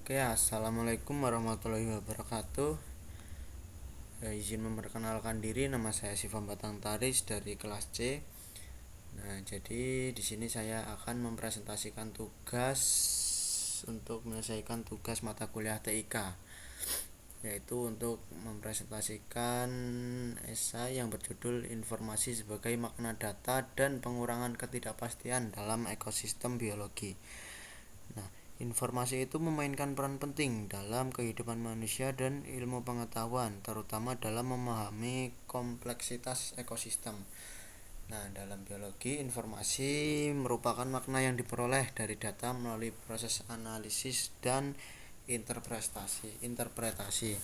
Oke, assalamualaikum warahmatullahi wabarakatuh. Izin memperkenalkan diri, nama saya Sivam Batang Taris dari kelas C. Nah, jadi di sini saya akan mempresentasikan tugas untuk menyelesaikan tugas mata kuliah TIK, yaitu untuk mempresentasikan esai yang berjudul Informasi sebagai Makna Data dan Pengurangan Ketidakpastian dalam Ekosistem Biologi. Nah, informasi itu memainkan peran penting dalam kehidupan manusia dan ilmu pengetahuan, terutama dalam memahami kompleksitas ekosistem. Nah, dalam biologi, informasi merupakan makna yang diperoleh dari data melalui proses analisis dan interpretasi.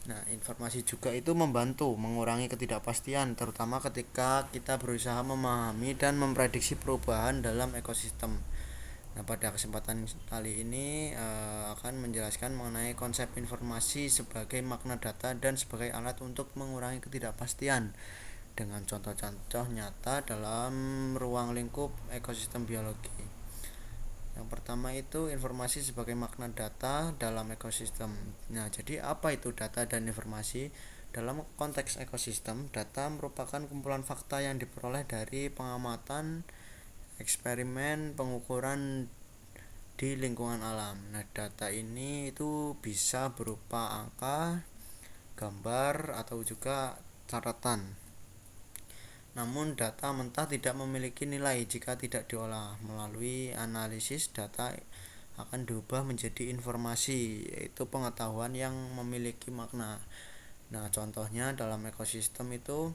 Nah, informasi juga itu membantu mengurangi ketidakpastian, terutama ketika kita berusaha memahami dan memprediksi perubahan dalam ekosistem. Nah, pada kesempatan kali ini akan menjelaskan mengenai konsep informasi sebagai makna data dan sebagai alat untuk mengurangi ketidakpastian dengan contoh-contoh nyata dalam ruang lingkup ekosistem biologi. Yang pertama itu informasi sebagai makna data dalam ekosistem. Nah, jadi apa itu data dan informasi? Dalam konteks ekosistem, data merupakan kumpulan fakta yang diperoleh dari pengamatan, eksperimen, pengukuran di lingkungan alam. Nah, data ini itu bisa berupa angka, gambar, atau juga catatan. Namun, data mentah tidak memiliki nilai jika tidak diolah. Melalui analisis, data akan diubah menjadi informasi, yaitu pengetahuan yang memiliki makna. Nah, contohnya dalam ekosistem itu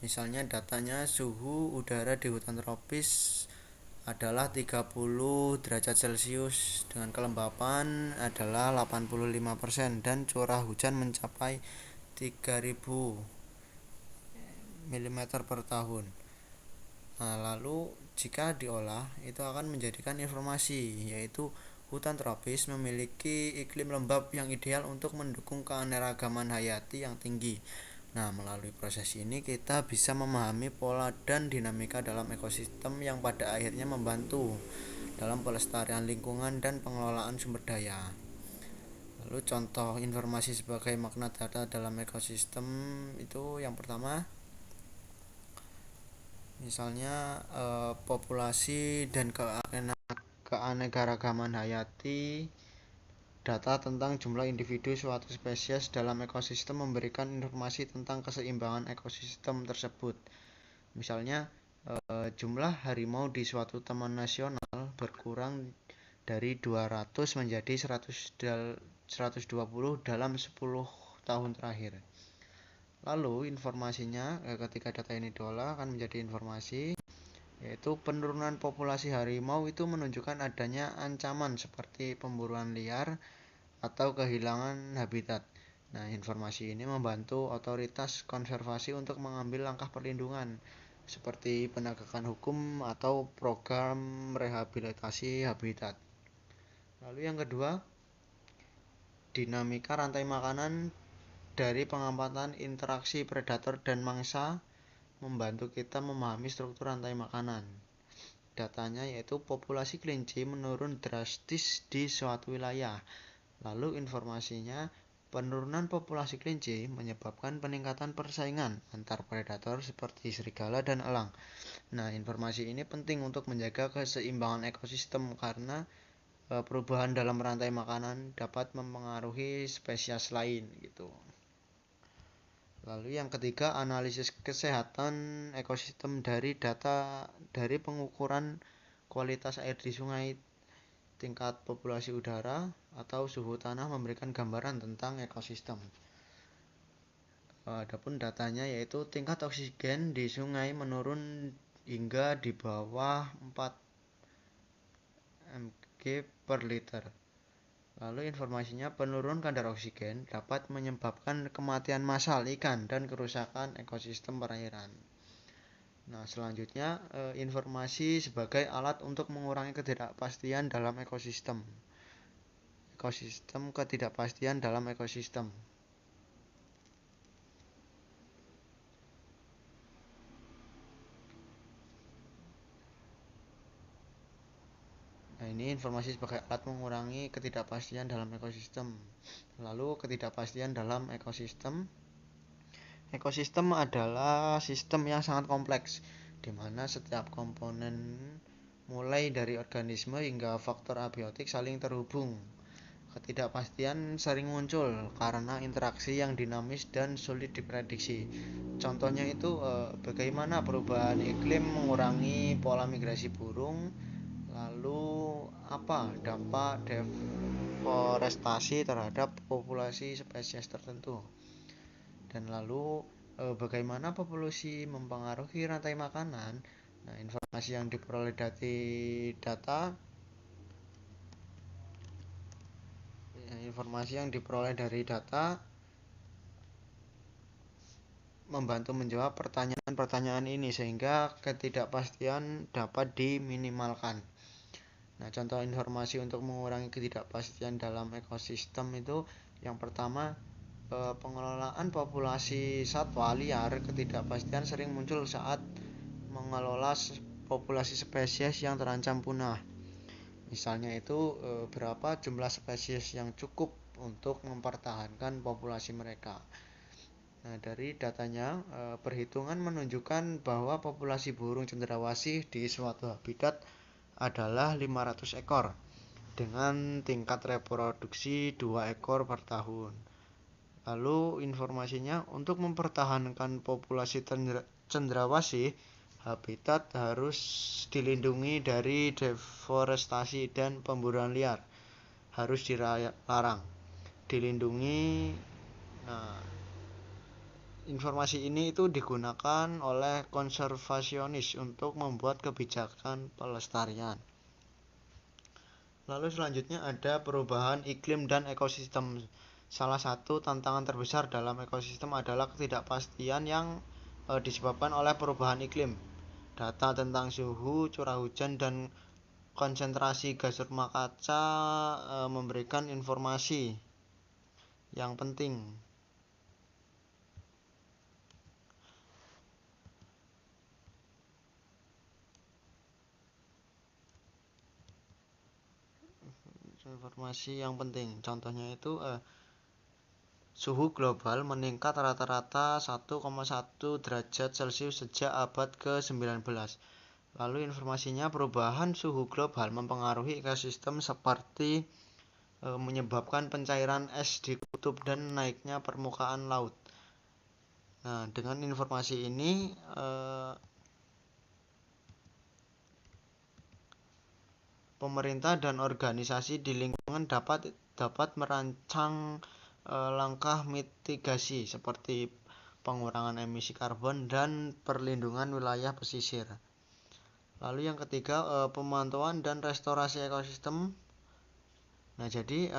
misalnya datanya suhu udara di hutan tropis adalah 30 derajat Celcius dengan kelembapan adalah 85% dan curah hujan mencapai 3000 mm per tahun. Nah, lalu jika diolah itu akan menjadikan informasi, yaitu hutan tropis memiliki iklim lembab yang ideal untuk mendukung keanekaragaman hayati yang tinggi. Nah, melalui proses ini kita bisa memahami pola dan dinamika dalam ekosistem yang pada akhirnya membantu dalam pelestarian lingkungan dan pengelolaan sumber daya. Lalu contoh informasi sebagai makna data dalam ekosistem itu yang pertama, misalnya populasi dan keanekaragaman hayati. Data tentang jumlah individu suatu spesies dalam ekosistem memberikan informasi tentang keseimbangan ekosistem tersebut. Misalnya, jumlah harimau di suatu taman nasional berkurang dari 200 menjadi 120 dalam 10 tahun terakhir. Lalu informasinya ketika data ini diolah akan menjadi informasi, yaitu penurunan populasi harimau itu menunjukkan adanya ancaman seperti pemburuan liar atau kehilangan habitat. Nah, informasi ini membantu otoritas konservasi untuk mengambil langkah perlindungan seperti penegakan hukum atau program rehabilitasi habitat. Lalu yang kedua, dinamika rantai makanan dari pengamatan interaksi predator dan mangsa membantu kita memahami struktur rantai makanan. Datanya yaitu populasi kelinci menurun drastis di suatu wilayah. Lalu informasinya, penurunan populasi kelinci menyebabkan peningkatan persaingan antar predator seperti serigala dan elang. Nah, informasi ini penting untuk menjaga keseimbangan ekosistem karena perubahan dalam rantai makanan dapat mempengaruhi spesies lain gitu. Lalu yang ketiga, analisis kesehatan ekosistem dari data dari pengukuran kualitas air di sungai, tingkat populasi udara, atau suhu tanah memberikan gambaran tentang ekosistem. Adapun datanya yaitu tingkat oksigen di sungai menurun hingga di bawah 4 mg per liter. Lalu informasinya, penurunan kadar oksigen dapat menyebabkan kematian massal ikan dan kerusakan ekosistem perairan. Nah, selanjutnya informasi sebagai alat untuk mengurangi ketidakpastian dalam ekosistem. Ketidakpastian dalam ekosistem. Nah, ini informasi sebagai alat mengurangi ketidakpastian dalam ekosistem. Lalu ketidakpastian dalam ekosistem. Ekosistem adalah sistem yang sangat kompleks di mana setiap komponen mulai dari organisme hingga faktor abiotik saling terhubung. Ketidakpastian sering muncul karena interaksi yang dinamis dan sulit diprediksi. Contohnya itu bagaimana perubahan iklim mengurangi pola migrasi burung, lalu apa dampak deforestasi terhadap populasi spesies tertentu, dan lalu bagaimana populasi mempengaruhi rantai makanan. Nah, informasi yang diperoleh dari data informasi yang diperoleh dari data membantu menjawab pertanyaan-pertanyaan ini sehingga ketidakpastian dapat diminimalkan. Nah, contoh informasi untuk mengurangi ketidakpastian dalam ekosistem itu yang pertama, pengelolaan populasi satwa liar. Ketidakpastian sering muncul saat mengelola populasi spesies yang terancam punah. Misalnya itu berapa jumlah spesies yang cukup untuk mempertahankan populasi mereka. Nah, dari datanya, perhitungan menunjukkan bahwa populasi burung cendrawasih di suatu habitat adalah 500 ekor dengan tingkat reproduksi 2 ekor per tahun. Lalu informasinya, untuk mempertahankan populasi cendrawasih, habitat harus dilindungi dari deforestasi dan pemburuan liar. Harus dilarang. Dilindungi. Nah, informasi ini itu digunakan oleh konservasionis untuk membuat kebijakan pelestarian. Lalu selanjutnya ada perubahan iklim dan ekosistem. Salah satu tantangan terbesar dalam ekosistem adalah ketidakpastian yang disebabkan oleh perubahan iklim. Data tentang suhu, curah hujan, dan konsentrasi gas rumah kaca memberikan informasi yang penting. Contohnya itu suhu global meningkat rata-rata 1,1 derajat Celcius sejak abad ke-19. Lalu informasinya, perubahan suhu global mempengaruhi ekosistem seperti menyebabkan pencairan es di kutub dan naiknya permukaan laut. Nah, dengan informasi ini pemerintah dan organisasi di lingkungan dapat merancang langkah mitigasi seperti pengurangan emisi karbon dan perlindungan wilayah pesisir. Lalu yang ketiga, pemantauan dan restorasi ekosistem. Nah, jadi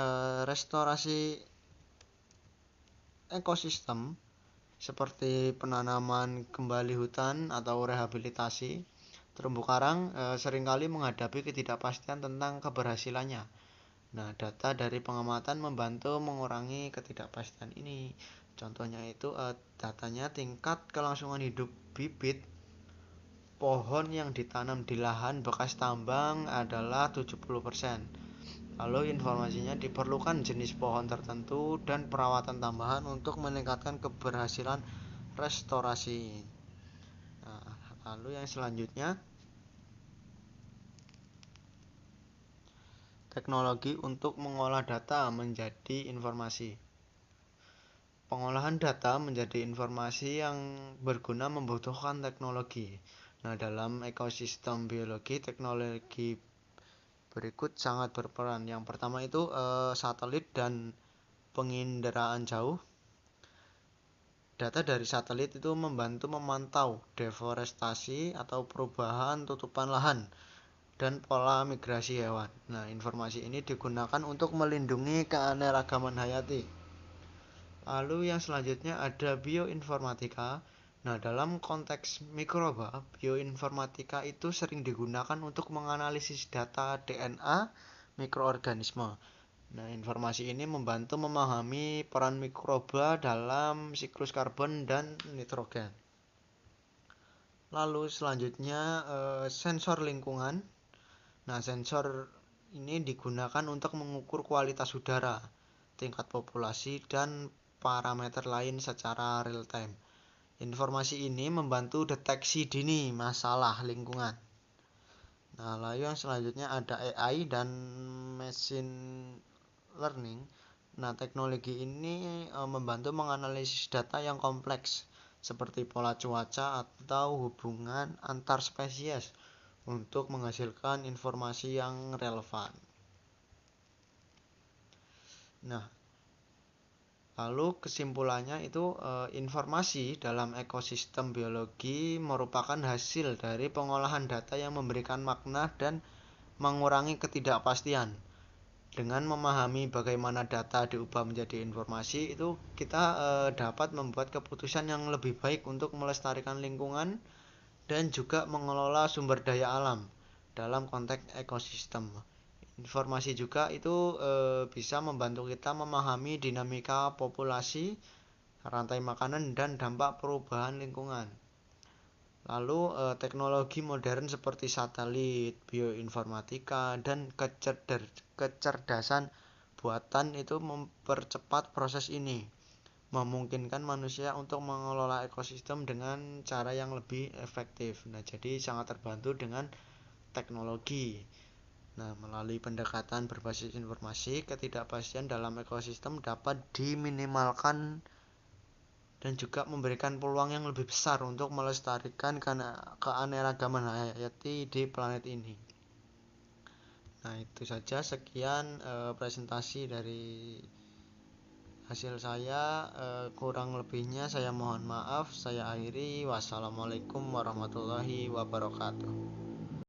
restorasi ekosistem seperti penanaman kembali hutan atau rehabilitasi terumbu karang seringkali menghadapi ketidakpastian tentang keberhasilannya. Nah, data dari pengamatan membantu mengurangi ketidakpastian ini. Contohnya itu datanya tingkat kelangsungan hidup bibit pohon yang ditanam di lahan bekas tambang adalah 70%. Lalu informasinya, diperlukan jenis pohon tertentu dan perawatan tambahan untuk meningkatkan keberhasilan restorasi. Nah, lalu yang selanjutnya, teknologi untuk mengolah data menjadi informasi. Pengolahan data menjadi informasi yang berguna membutuhkan teknologi. Nah, dalam ekosistem biologi, teknologi berikut sangat berperan. Yang pertama itu satelit dan penginderaan jauh. Data dari satelit itu membantu memantau deforestasi atau perubahan tutupan lahan dan pola migrasi hewan. Nah, informasi ini digunakan untuk melindungi keanekaragaman hayati. Lalu yang selanjutnya ada bioinformatika. Nah, dalam konteks mikroba, bioinformatika itu sering digunakan untuk menganalisis data DNA mikroorganisme. Nah, informasi ini membantu memahami peran mikroba dalam siklus karbon dan nitrogen. Lalu selanjutnya sensor lingkungan. Nah, sensor ini digunakan untuk mengukur kualitas udara, tingkat populasi, dan parameter lain secara real time. Informasi ini membantu deteksi dini masalah lingkungan. Nah, lalu yang selanjutnya ada AI dan machine learning. Nah, teknologi ini membantu menganalisis data yang kompleks seperti pola cuaca atau hubungan antar spesies untuk menghasilkan informasi yang relevan. Nah, lalu kesimpulannya itu informasi dalam ekosistem biologi merupakan hasil dari pengolahan data yang memberikan makna dan mengurangi ketidakpastian. Dengan memahami bagaimana data diubah menjadi informasi itu kita dapat membuat keputusan yang lebih baik untuk melestarikan lingkungan dan juga mengelola sumber daya alam dalam konteks ekosistem. Informasi juga itu bisa membantu kita memahami dinamika populasi, rantai makanan, dan dampak perubahan lingkungan. Lalu teknologi modern seperti satelit, bioinformatika, dan kecerdasan buatan itu mempercepat proses ini, memungkinkan manusia untuk mengelola ekosistem dengan cara yang lebih efektif. Nah, jadi sangat terbantu dengan teknologi. Nah, melalui pendekatan berbasis informasi, ketidakpastian dalam ekosistem dapat diminimalkan dan juga memberikan peluang yang lebih besar untuk melestarikan keanekaragaman hayati di planet ini. Nah, itu saja sekian presentasi dari hasil saya. Kurang lebihnya saya mohon maaf. Saya akhiri. Wassalamualaikum warahmatullahi wabarakatuh.